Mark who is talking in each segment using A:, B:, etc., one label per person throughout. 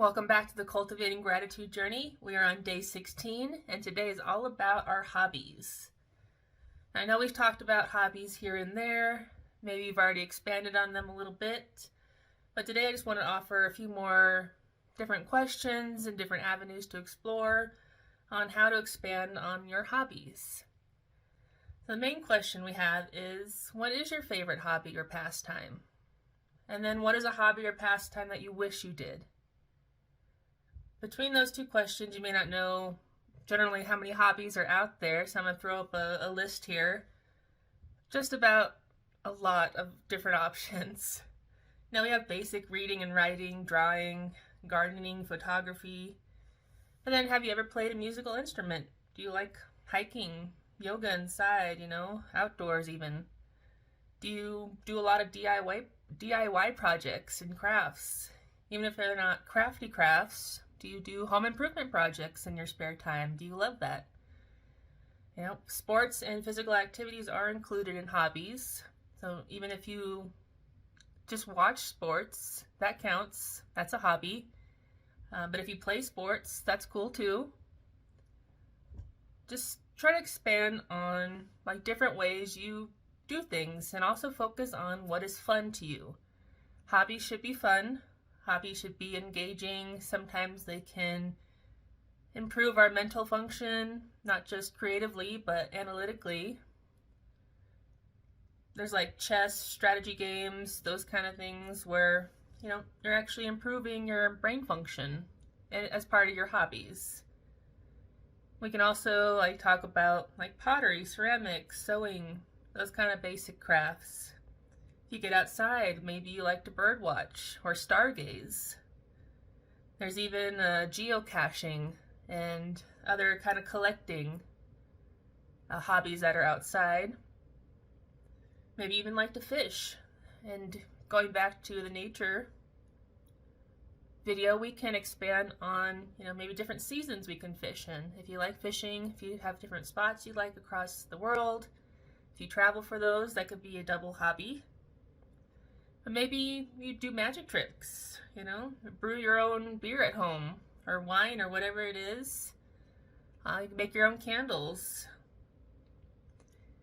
A: Welcome back to the Cultivating Gratitude journey. We are on day 16, and today is all about our hobbies. I know we've talked about hobbies here and there. Maybe you've already expanded on them a little bit. But today I just want to offer a few more different questions and different avenues to explore on how to expand on your hobbies. So the main question we have is, what is your favorite hobby or pastime? And then what is a hobby or pastime that you wish you did? Between those two questions, you may not know generally how many hobbies are out there, so I'm going to throw up a list here. Just about a lot of different options. Now we have basic reading and writing, drawing, gardening, photography. And then have you ever played a musical instrument? Do you like hiking, yoga inside, outdoors even? Do you do a lot of DIY projects and crafts? Even if they're not crafty crafts, do you do home improvement projects in your spare time? Do you love that? Sports and physical activities are included in hobbies. So even if you just watch sports, that counts. That's a hobby. But if you play sports, that's cool too. Just try to expand on different ways you do things and also focus on what is fun to you. Hobbies should be fun. Hobbies should be engaging. Sometimes they can improve our mental function, not just creatively, but analytically. There's chess, strategy games, those kind of things where, you're actually improving your brain function as part of your hobbies. We can also talk about pottery, ceramics, sewing, those kind of basic crafts. If you get outside, maybe you like to bird watch or stargaze. There's even geocaching and other kind of collecting hobbies that are outside. Maybe even like to fish. And going back to the nature video, we can expand on, maybe different seasons we can fish in. If you like fishing, if you have different spots you like across the world, if you travel for those, that could be a double hobby. But maybe you do magic tricks, brew your own beer at home, or wine, or whatever it is. You can make your own candles.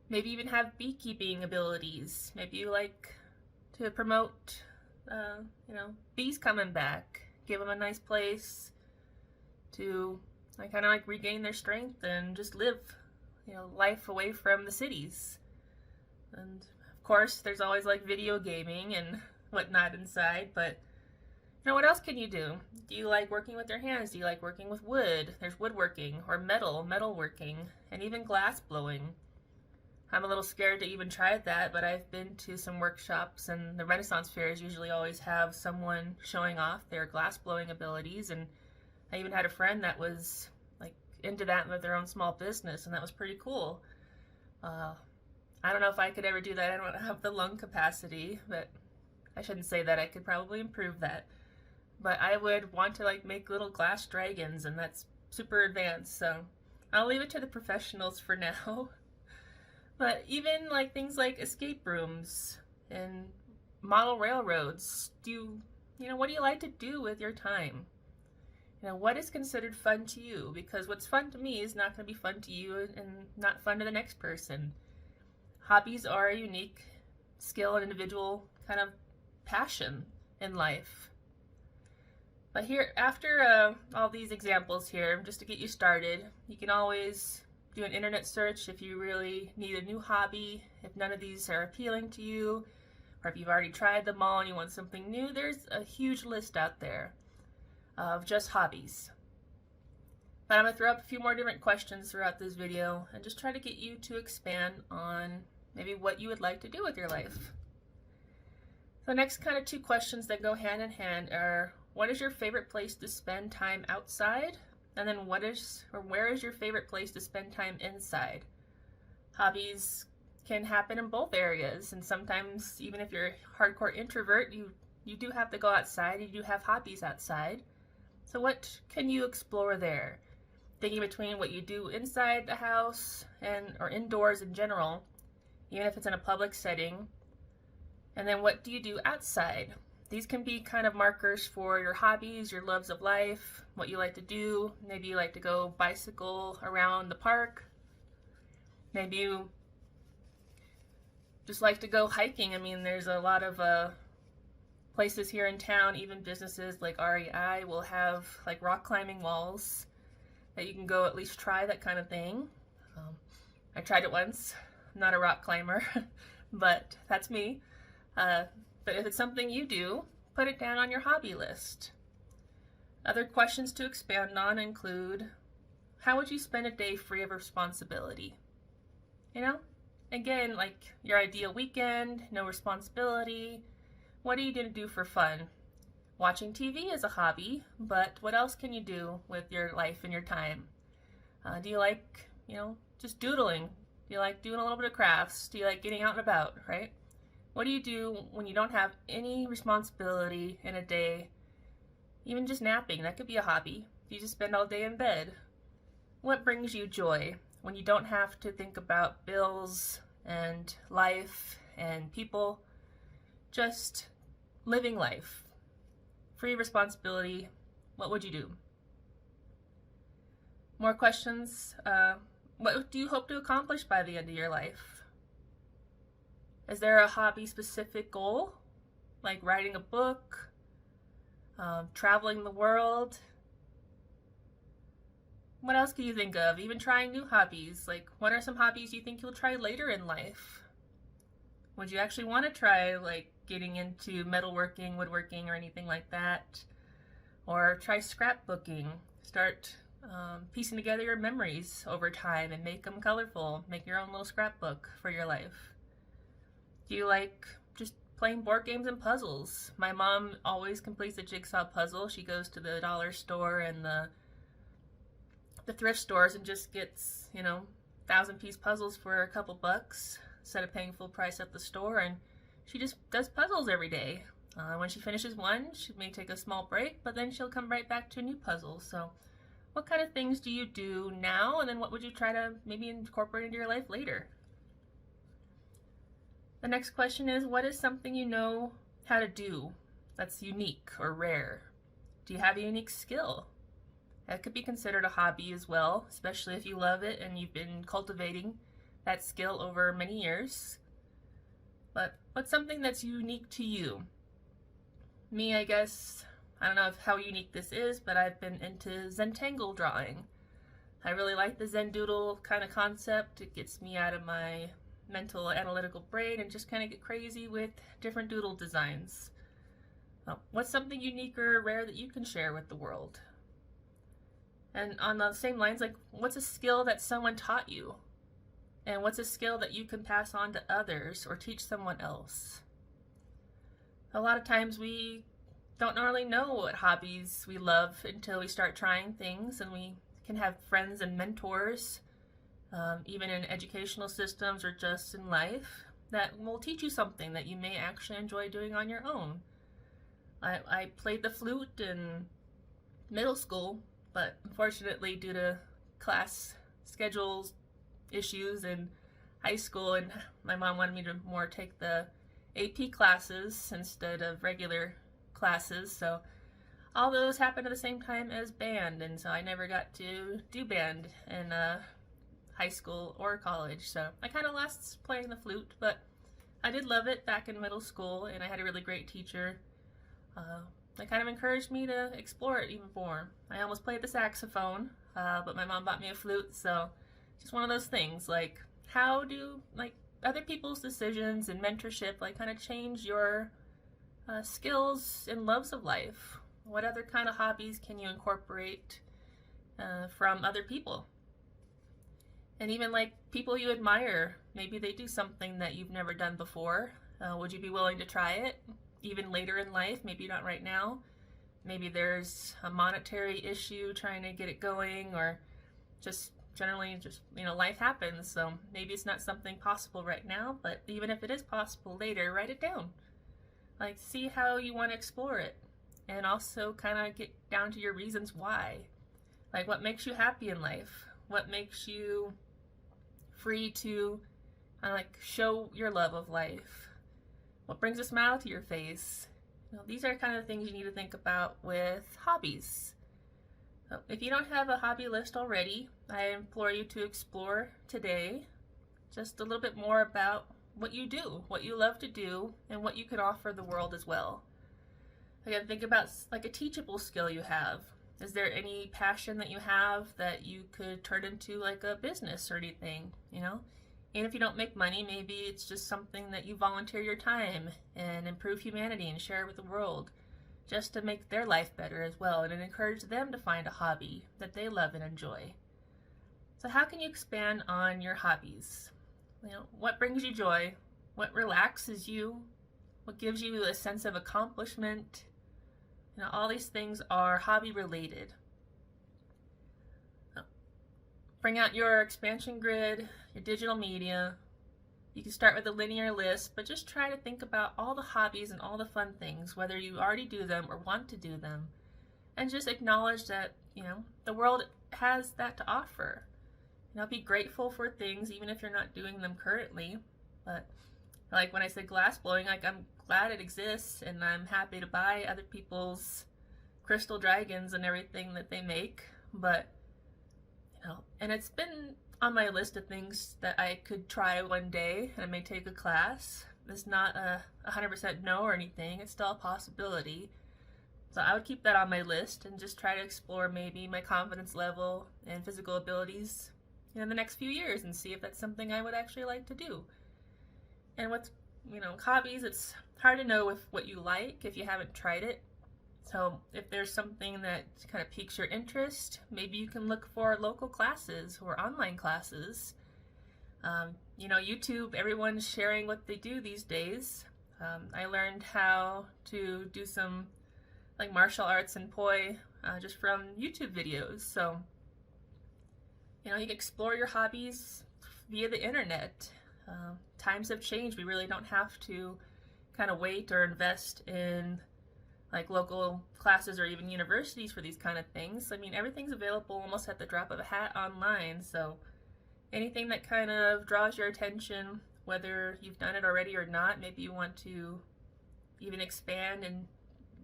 A: Maybe even have beekeeping abilities. Maybe you like to promote, bees coming back. Give them a nice place to kind of regain their strength and just live, life away from the cities. And of course, there's always video gaming and whatnot inside, but what else can you do? Do you like working with your hands? Do you like working with wood? There's woodworking or metalworking, and even glass blowing. I'm a little scared to even try that, but I've been to some workshops, and the Renaissance fairs usually always have someone showing off their glass blowing abilities, and I even had a friend that was into that with their own small business, and that was pretty cool. I don't know if I could ever do that. I don't have the lung capacity, but I shouldn't say that. I could probably improve that. But I would want to make little glass dragons, and that's super advanced, so I'll leave it to the professionals for now. But even things like escape rooms and model railroads, what do you like to do with your time? What is considered fun to you? Because what's fun to me is not going to be fun to you and not fun to the next person. Hobbies are a unique skill and individual kind of passion in life. But here, after all these examples here, just to get you started, you can always do an internet search if you really need a new hobby. If none of these are appealing to you, or if you've already tried them all and you want something new, there's a huge list out there of just hobbies. But I'm going to throw up a few more different questions throughout this video and just try to get you to expand on maybe what you would like to do with your life. The next kind of two questions that go hand in hand are, what is your favorite place to spend time outside? And then where is your favorite place to spend time inside? Hobbies can happen in both areas, and sometimes even if you're a hardcore introvert, you do have to go outside, you do have hobbies outside. So what can you explore there? Thinking between what you do inside the house or indoors in general, even if it's in a public setting, and then what do you do outside? These can be kind of markers for your hobbies, your loves of life, what you like to do. Maybe you like to go bicycle around the park. Maybe you just like to go hiking. I mean, there's a lot of places here in town, even businesses like REI will have like rock climbing walls that you can go at least try that kind of thing. I tried it once. I'm not a rock climber, but that's me. But if it's something you do, put it down on your hobby list. Other questions to expand on include, how would you spend a day free of responsibility? You know, again, like your ideal weekend, no responsibility. What are you going to do for fun? Watching TV is a hobby, but what else can you do with your life and your time? Do you like, just doodling? Do you like doing a little bit of crafts? Do you like getting out and about, right? What do you do when you don't have any responsibility in a day? Even just napping, that could be a hobby. You just spend all day in bed. What brings you joy when you don't have to think about bills and life and people? Just living life. Free responsibility. What would you do? More questions. What do you hope to accomplish by the end of your life? Is there a hobby-specific goal? Like writing a book? Traveling the world? What else can you think of? Even trying new hobbies. Like, what are some hobbies you think you'll try later in life? Would you actually want to try, like, getting into metalworking, woodworking, or anything like that? Or try scrapbooking. Start piecing together your memories over time and make them colorful. Make your own little scrapbook for your life. Do you like just playing board games and puzzles? My mom always completes a jigsaw puzzle. She goes to the dollar store and the thrift stores and just gets, 1,000-piece puzzles for a couple bucks instead of paying full price at the store, and she just does puzzles every day. When she finishes one, she may take a small break, but then she'll come right back to a new puzzle. So what kind of things do you do now, and then what would you try to maybe incorporate into your life later? The next question is, what is something you know how to do that's unique or rare? Do you have a unique skill? That could be considered a hobby as well, especially if you love it and you've been cultivating that skill over many years. But what's something that's unique to you? Me, I guess, I don't know how unique this is, but I've been into Zentangle drawing. I really like the Zen doodle kind of concept. It gets me out of my mental analytical brain and just kind of get crazy with different doodle designs. What's something unique or rare that you can share with the world? And on the same lines, like, what's a skill that someone taught you? And what's a skill that you can pass on to others or teach someone else? A lot of times we don't really know what hobbies we love until we start trying things, and we can have friends and mentors, even in educational systems or just in life, that will teach you something that you may actually enjoy doing on your own. I played the flute in middle school, but unfortunately due to class schedules issues in high school, and my mom wanted me to more take the AP classes instead of regular classes, so all those happened at the same time as band, and so I never got to do band in high school or college, so I kind of lost playing the flute, but I did love it back in middle school, and I had a really great teacher that kind of encouraged me to explore it even more. I almost played the saxophone, but my mom bought me a flute, so just one of those things, like, how do, like, other people's decisions and mentorship, like, kind of change your skills and loves of life? What other kind of hobbies can you incorporate from other people? And even, like, people you admire, maybe they do something that you've never done before. Would you be willing to try it? Even later in life, maybe not right now. Maybe there's a monetary issue trying to get it going, or just generally just, life happens, so maybe it's not something possible right now, but even if it is possible later, write it down. Like, see how you want to explore it, and also kind of get down to your reasons why. Like, what makes you happy in life? What makes you free to show your love of life? What brings a smile to your face? these are kind of things you need to think about with hobbies. So if you don't have a hobby list already, I implore you to explore today just a little bit more about what you do, what you love to do, and what you can offer the world as well. Again, think about like a teachable skill you have. Is there any passion that you have that you could turn into like a business or anything, And if you don't make money, maybe it's just something that you volunteer your time and improve humanity and share with the world, just to make their life better as well and encourage them to find a hobby that they love and enjoy. So how can you expand on your hobbies? What brings you joy? What relaxes you? What gives you a sense of accomplishment? All these things are hobby related. Bring out your expansion grid, your digital media. You can start with a linear list, but just try to think about all the hobbies and all the fun things, whether you already do them or want to do them. And just acknowledge that, the world has that to offer. Be grateful for things, even if you're not doing them currently. But like when I said glass blowing, like I'm glad it exists, and I'm happy to buy other people's crystal dragons and everything that they make. But and it's been on my list of things that I could try one day, and I may take a class. It's not a 100% no or anything. It's still a possibility. So I would keep that on my list and just try to explore maybe my confidence level and physical abilities in the next few years and see if that's something I would actually like to do. And with, hobbies, it's hard to know what you like if you haven't tried it. So if there's something that kind of piques your interest, maybe you can look for local classes or online classes. YouTube, everyone's sharing what they do these days. I learned how to do some like martial arts and poi just from YouTube videos. So, you can explore your hobbies via the internet. Times have changed. We really don't have to kind of wait or invest in like local classes or even universities for these kind of things. I mean, everything's available almost at the drop of a hat online. So anything that kind of draws your attention, whether you've done it already or not, maybe you want to even expand and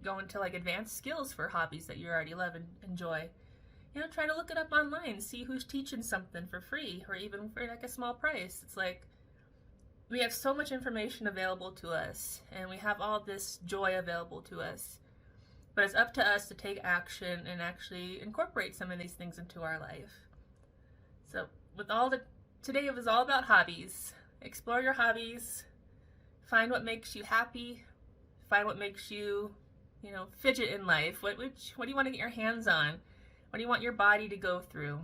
A: go into like advanced skills for hobbies that you already love and enjoy. Try to look it up online, see who's teaching something for free or even for like a small price. It's like we have so much information available to us, and we have all this joy available to us. But it's up to us to take action and actually incorporate some of these things into our life. So today it was all about hobbies. Explore your hobbies. Find what makes you happy. Find what makes you, fidget in life. What do you want to get your hands on? What do you want your body to go through?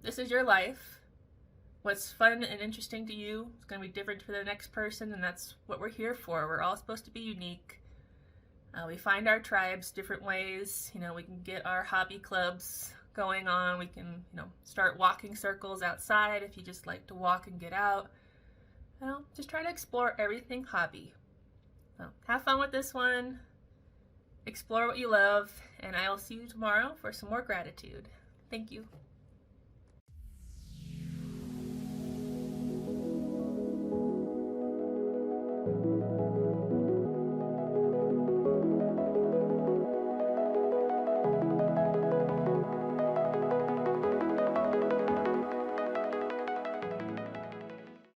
A: This is your life. What's fun and interesting to you is going to be different for the next person, and that's what we're here for. We're all supposed to be unique. We find our tribes different ways. We can get our hobby clubs going on. We can, start walking circles outside if you just like to walk and get out. Just try to explore everything hobby. So have fun with this one. Explore what you love, and I will see you tomorrow for some more gratitude. Thank you.